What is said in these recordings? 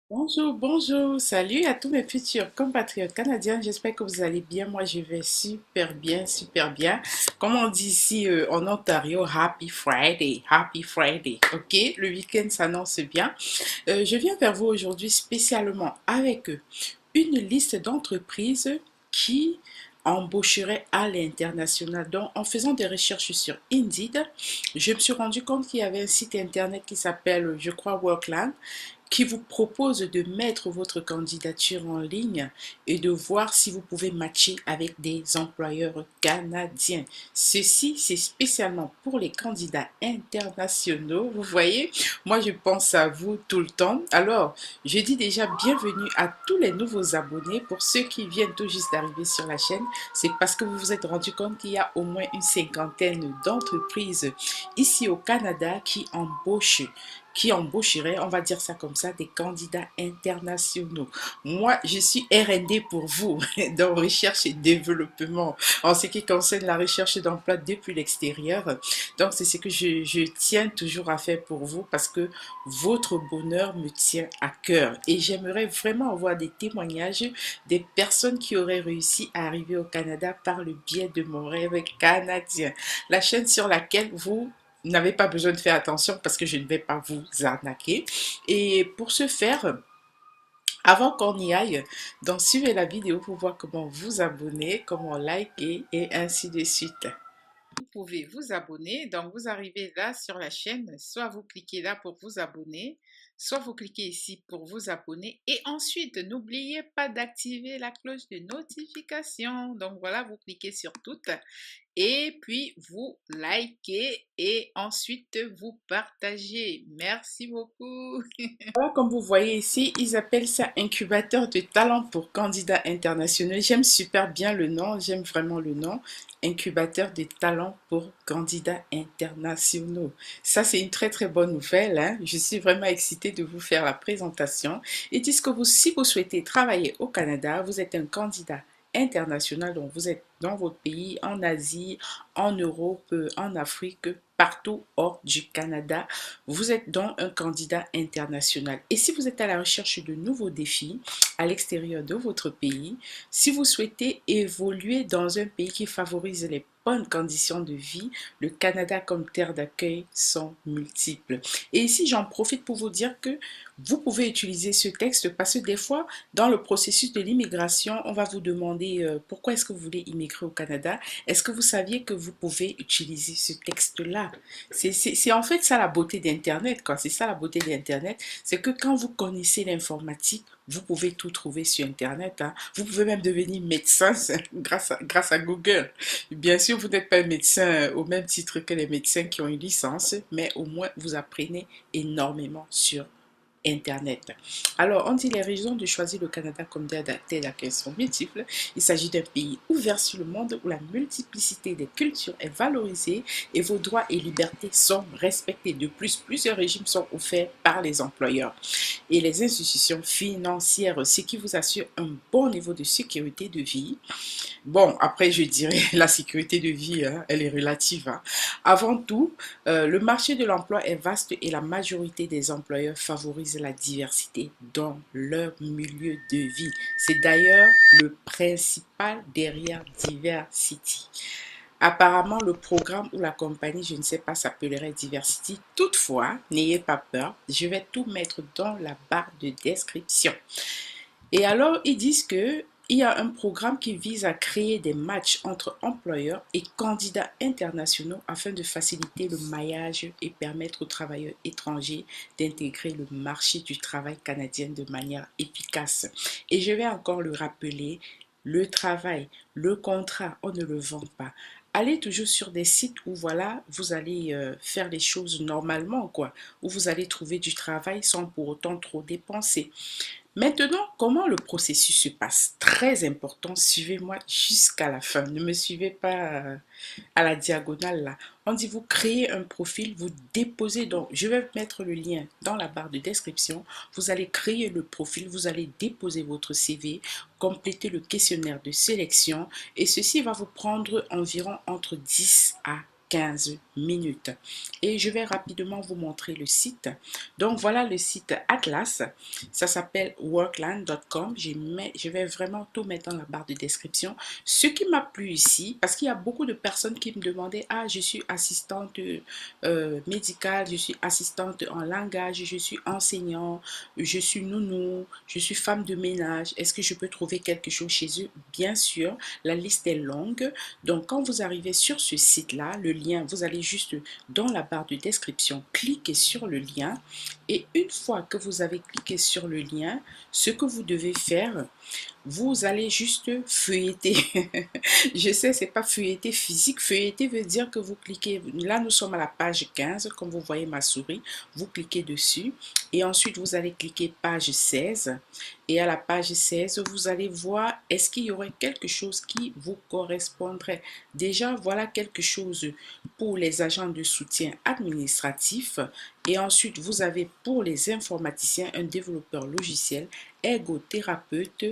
Bonjour, bonjour, salut à tous mes futurs compatriotes canadiens. J'espère que vous allez bien. Moi, je vais super bien, super bien. Comme on dit ici en Ontario, Happy Friday, Happy Friday. Ok, le week-end s'annonce bien. Je viens vers vous aujourd'hui spécialement avec une liste d'entreprises qui embaucheraient à l'international. Donc, en faisant des recherches sur Indeed, je me suis rendu compte qu'il y avait un site internet qui s'appelle, je crois, Workland, qui vous propose de mettre votre candidature en ligne et de voir si vous pouvez matcher avec des employeurs canadiens. Ceci, c'est spécialement pour les candidats internationaux. Vous voyez, moi, je pense à vous tout le temps. Alors, je dis déjà bienvenue à tous les nouveaux abonnés. Pour ceux qui viennent tout juste d'arriver sur la chaîne, c'est parce que vous vous êtes rendu compte qu'il y a au moins une cinquantaine d'entreprises ici au Canada qui embaucherait, on va dire ça comme ça, des candidats internationaux. Moi, je suis R&D pour vous, dans recherche et développement, en ce qui concerne la recherche d'emploi depuis l'extérieur. Donc, c'est ce que je tiens toujours à faire pour vous parce que votre bonheur me tient à cœur. Et j'aimerais vraiment avoir des témoignages des personnes qui auraient réussi à arriver au Canada par le biais de mon rêve canadien. La chaîne sur laquelle vous n'avez pas besoin de faire attention parce que je ne vais pas vous arnaquer. Et pour ce faire, avant qu'on y aille, donc suivez la vidéo pour voir comment vous abonner, comment liker et ainsi de suite. Vous pouvez vous abonner, donc vous arrivez là sur la chaîne, soit vous cliquez là pour vous abonner, soit vous cliquez ici pour vous abonner et ensuite n'oubliez pas d'activer la cloche de notification. Donc voilà, vous cliquez sur toutes et puis vous likez et ensuite vous partagez. Merci beaucoup. Voilà, comme vous voyez ici, ils appellent ça incubateur de talent pour candidats internationaux. J'aime super bien le nom, j'aime vraiment le nom. Incubateur de talent pour candidats internationaux. Ça, c'est une très très bonne nouvelle, hein. Je suis vraiment excitée de vous faire la présentation. Ils disent que vous, si vous souhaitez travailler au Canada, vous êtes un candidat international, donc vous êtes dans votre pays, en Asie, en Europe, en Afrique, partout hors du Canada. Vous êtes donc un candidat international. Et si vous êtes à la recherche de nouveaux défis à l'extérieur de votre pays, si vous souhaitez évoluer dans un pays qui favorise les bonnes conditions de vie, le Canada comme terre d'accueil sont multiples. Et ici, j'en profite pour vous dire que vous pouvez utiliser ce texte parce que des fois, dans le processus de l'immigration, on va vous demander pourquoi est-ce que vous voulez immigrer au Canada. Est-ce que vous saviez que vous pouvez utiliser ce texte-là? C'est en fait ça la beauté d'Internet, quoi. C'est ça la beauté d'Internet. C'est que quand vous connaissez l'informatique, vous pouvez tout trouver sur Internet, hein. Vous pouvez même devenir médecin grâce à Google. Bien sûr, vous n'êtes pas un médecin au même titre que les médecins qui ont une licence, mais au moins vous apprenez énormément sur Internet. Alors, on dit les raisons de choisir le Canada comme terre d'accueil sont multiples. Il s'agit d'un pays ouvert sur le monde où la multiplicité des cultures est valorisée et vos droits et libertés sont respectés. De plus, plusieurs régimes sont offerts par les employeurs et les institutions financières, ce qui vous assure un bon niveau de sécurité de vie. Bon, après, je dirais la sécurité de vie, hein, elle est relative, hein. Avant tout, le marché de l'emploi est vaste et la majorité des employeurs favorisent la diversité dans leur milieu de vie. C'est d'ailleurs le principal derrière Diversity. Apparemment, le programme ou la compagnie, je ne sais pas, s'appellerait Diversity. Toutefois, n'ayez pas peur, je vais tout mettre dans la barre de description. Et alors, ils disent que il y a un programme qui vise à créer des matchs entre employeurs et candidats internationaux afin de faciliter le maillage et permettre aux travailleurs étrangers d'intégrer le marché du travail canadien de manière efficace. Et je vais encore le rappeler, le travail, le contrat, on ne le vend pas. Allez toujours sur des sites où voilà, vous allez faire les choses normalement, quoi, où vous allez trouver du travail sans pour autant trop dépenser. Maintenant, comment le processus se passe? Très important, suivez-moi jusqu'à la fin. Ne me suivez pas à la diagonale là. On dit vous créez un profil, vous déposez donc, je vais mettre le lien dans la barre de description. Vous allez créer le profil, vous allez déposer votre CV, compléter le questionnaire de sélection et ceci va vous prendre environ entre 10 à 15 minutes. Et je vais rapidement vous montrer le site. Donc voilà le site Atlas. Ça s'appelle workland.com. Je vais vraiment tout mettre dans la barre de description. Ce qui m'a plu ici, parce qu'il y a beaucoup de personnes qui me demandaient, ah, je suis assistante médicale, je suis assistante en langage, je suis enseignant, je suis nounou, je suis femme de ménage. Est-ce que je peux trouver quelque chose chez eux? Bien sûr, la liste est longue. Donc, quand vous arrivez sur ce site-là, le lien, vous allez juste dans la barre de description, cliquez sur le lien. Et une fois que vous avez cliqué sur le lien, ce que vous devez faire, vous allez juste feuilleter. Je sais, c'est pas feuilleter physique. Feuilleter veut dire que vous cliquez. Là, nous sommes à la page 15. Comme vous voyez ma souris, vous cliquez dessus. Et ensuite, vous allez cliquer page 16. Et à la page 16, vous allez voir est-ce qu'il y aurait quelque chose qui vous correspondrait. Déjà, voilà quelque chose pour les agents de soutien administratif. Et ensuite, vous avez pour les informaticiens un développeur logiciel, ergothérapeute,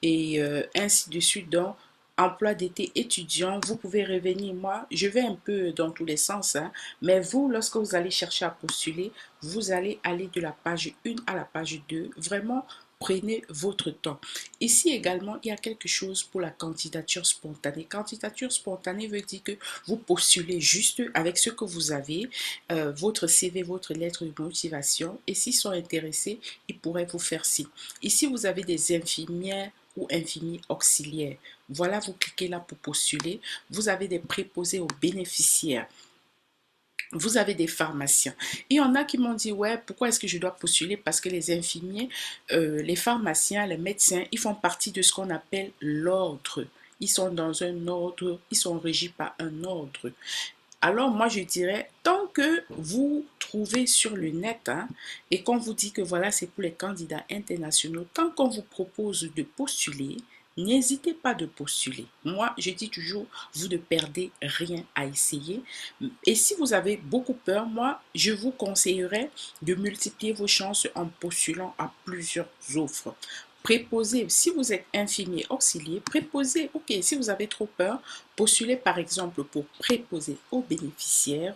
et ainsi de suite. Donc, emploi d'été étudiant, vous pouvez revenir. Moi, je vais un peu dans tous les sens, hein, mais vous, lorsque vous allez chercher à postuler, vous allez aller de la page 1 à la page 2. Vraiment, prenez votre temps. Ici également, il y a quelque chose pour la candidature spontanée. Candidature spontanée veut dire que vous postulez juste avec ce que vous avez, votre CV, votre lettre de motivation, et s'ils sont intéressés, ils pourraient vous faire ci. Ici, vous avez des infirmières ou infirmiers auxiliaires. Voilà, vous cliquez là pour postuler. Vous avez des préposés aux bénéficiaires. Vous avez des pharmaciens. Il y en a qui m'ont dit, ouais, pourquoi est-ce que je dois postuler? Parce que les infirmiers, les pharmaciens, les médecins, ils font partie de ce qu'on appelle l'ordre. Ils sont dans un ordre, ils sont régis par un ordre. Alors moi je dirais, tant que vous trouvez sur le net, hein, et qu'on vous dit que voilà c'est pour les candidats internationaux, tant qu'on vous propose de postuler, n'hésitez pas de postuler. Moi je dis toujours, vous ne perdez rien à essayer. Et si vous avez beaucoup peur, moi je vous conseillerais de multiplier vos chances en postulant à plusieurs offres. Préposez, si vous êtes infirmier auxiliaire, préposez, ok, si vous avez trop peur, postulez par exemple pour préposer aux bénéficiaires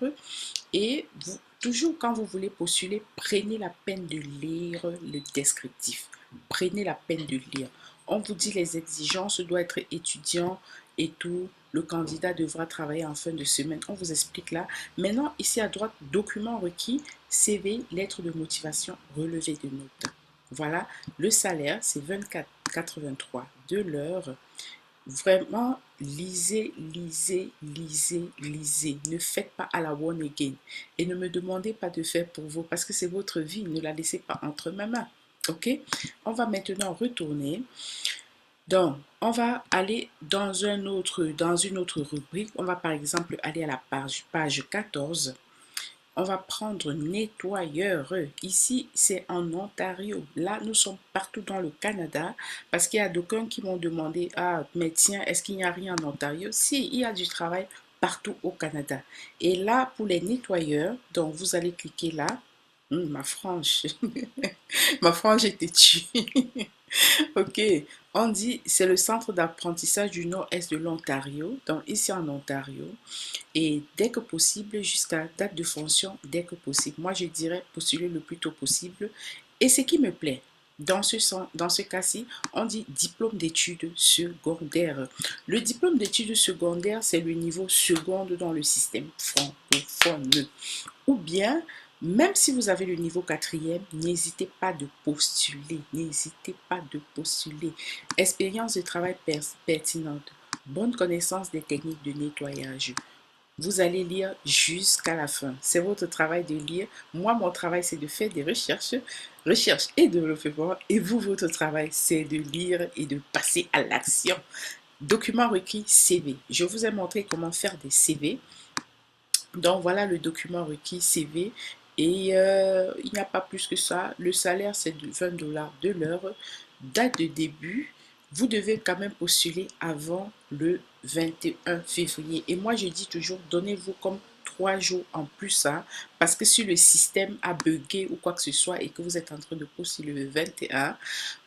et vous, toujours quand vous voulez postuler, prenez la peine de lire le descriptif. Prenez la peine de lire. On vous dit les exigences, doit être étudiant et tout. Le candidat devra travailler en fin de semaine. On vous explique là. Maintenant, ici à droite, documents requis, CV, lettre de motivation, relevé de notes. Voilà, le salaire, c'est 24,83 de l'heure. Vraiment, lisez, lisez, lisez, lisez. Ne faites pas à la one again. Et ne me demandez pas de faire pour vous parce que c'est votre vie. Ne la laissez pas entre mes mains. OK? On va maintenant retourner. Donc, on va aller dans une autre rubrique. On va par exemple aller à la page 14. On va prendre nettoyeur. Ici, c'est en Ontario. Là, nous sommes partout dans le Canada parce qu'il y a d'aucuns qui m'ont demandé, ah, mais tiens, est-ce qu'il n'y a rien en Ontario? Si, il y a du travail partout au Canada. Et là, pour les nettoyeurs, donc vous allez cliquer là. Ma frange, ma frange était tue. Ok, on dit c'est le centre d'apprentissage du nord-est de l'Ontario, donc ici en Ontario, et dès que possible, jusqu'à date de fonction, dès que possible. Moi, je dirais postuler le plus tôt possible. Et ce qui me plaît, dans ce cas-ci, on dit diplôme d'études secondaires. Le diplôme d'études secondaires, c'est le niveau seconde dans le système francophone. Ou bien, même si vous avez le niveau quatrième, n'hésitez pas de postuler. N'hésitez pas de postuler. Expérience de travail pertinente. Bonne connaissance des techniques de nettoyage. Vous allez lire jusqu'à la fin. C'est votre travail de lire. Moi, mon travail, c'est de faire des recherches et développement. Et vous, votre travail, c'est de lire et de passer à l'action. Document requis CV. Je vous ai montré comment faire des CV. Donc voilà le document requis CV et il n'y a pas plus que ça. Le salaire c'est de 20 $ de l'heure. Date de début, vous devez quand même postuler avant le 21 février. Et moi je dis toujours donnez-vous comme 3 jours en plus hein, parce que si le système a bugué ou quoi que ce soit et que vous êtes en train de postuler le 21,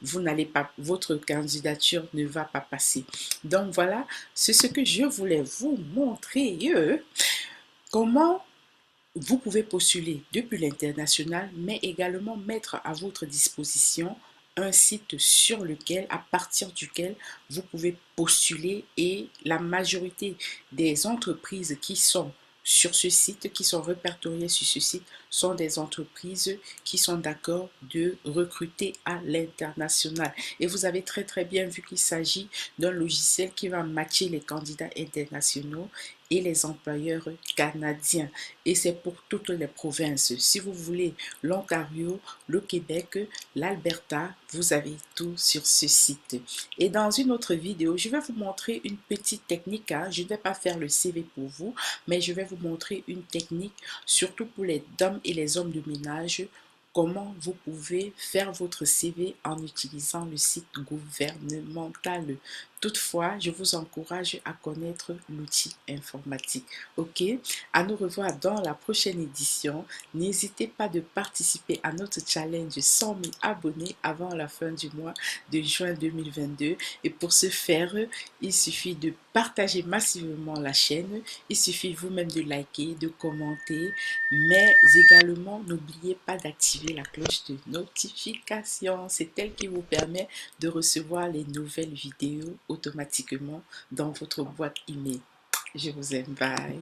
vous n'allez pas, votre candidature ne va pas passer. Donc voilà, c'est ce que je voulais vous montrer. Comment vous pouvez postuler depuis l'international, mais également mettre à votre disposition un site sur lequel, à partir duquel vous pouvez postuler, et la majorité des entreprises qui sont sur ce site, qui sont répertoriées sur ce site, sont des entreprises qui sont d'accord de recruter à l'international. Et vous avez très très bien vu qu'il s'agit d'un logiciel qui va matcher les candidats internationaux et les employeurs canadiens. Et c'est pour toutes les provinces. Si vous voulez l'Ontario, le Québec, l'Alberta, vous avez tout sur ce site. Et dans une autre vidéo, je vais vous montrer une petite technique. Je ne vais pas faire le CV pour vous, mais je vais vous montrer une technique, surtout pour les dames et les hommes de ménage, comment vous pouvez faire votre CV en utilisant le site gouvernemental. Toutefois, je vous encourage à connaître l'outil informatique. Ok? À nous revoir dans la prochaine édition. N'hésitez pas de participer à notre challenge 100 000 abonnés avant la fin du mois de juin 2022. Et pour ce faire, il suffit de partager massivement la chaîne. Il suffit vous-même de liker, de commenter, mais également n'oubliez pas d'activer la cloche de notification. C'est elle qui vous permet de recevoir les nouvelles vidéos automatiquement dans votre boîte email. Je vous aime, bye.